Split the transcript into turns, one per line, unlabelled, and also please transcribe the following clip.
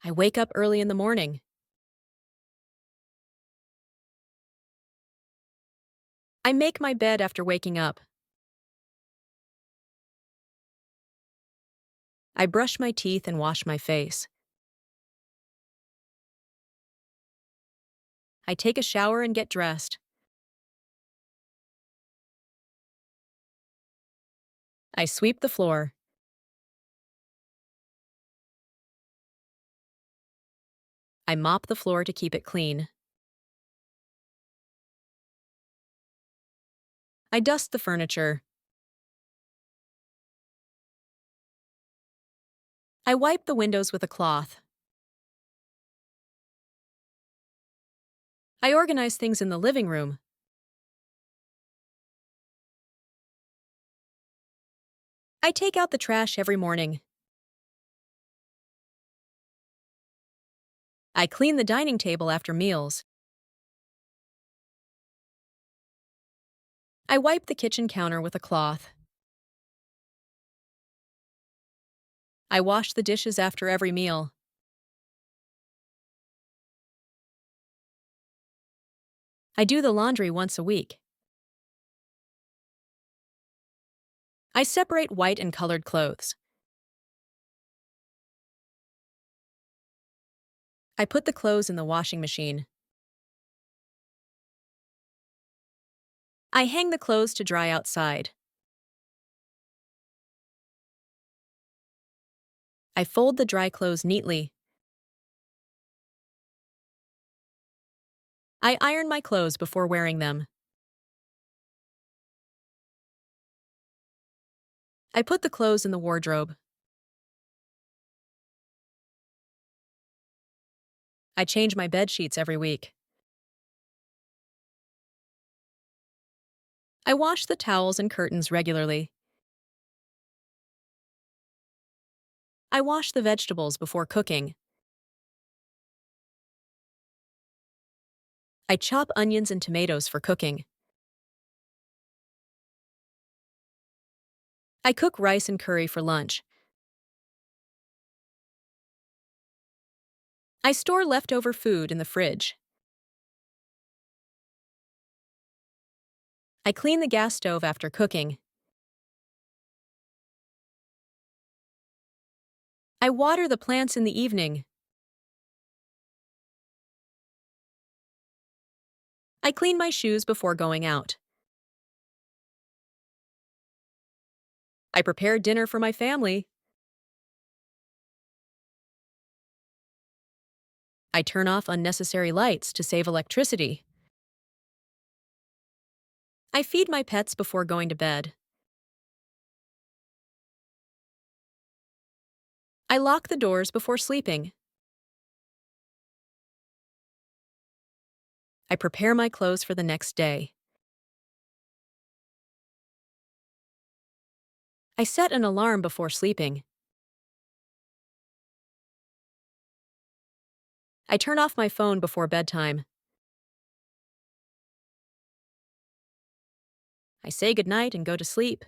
I wake up early in the morning. I make my bed after waking up. I brush my teeth and wash my face. I take a shower and get dressed. I sweep the floor. I mop the floor to keep it clean. I dust the furniture. I wipe the windows with a cloth. I organize things in the living room. I take out the trash every morning. I clean the dining table after meals. I wipe the kitchen counter with a cloth. I wash the dishes after every meal. I do the laundry once a week. I separate white and colored clothes. I put the clothes in the washing machine. I hang the clothes to dry outside. I fold the dry clothes neatly. I iron my clothes before wearing them. I put the clothes in the wardrobe. I change my bed sheets every week. I wash the towels and curtains regularly. I wash the vegetables before cooking. I chop onions and tomatoes for cooking. I cook rice and curry for lunch. I store leftover food in the fridge. I clean the gas stove after cooking. I water the plants in the evening. I clean my shoes before going out. I prepare dinner for my family. I turn off unnecessary lights to save electricity. I feed my pets before going to bed. I lock the doors before sleeping. I prepare my clothes for the next day. I set an alarm before sleeping. I turn off my phone before bedtime. I say goodnight and go to sleep.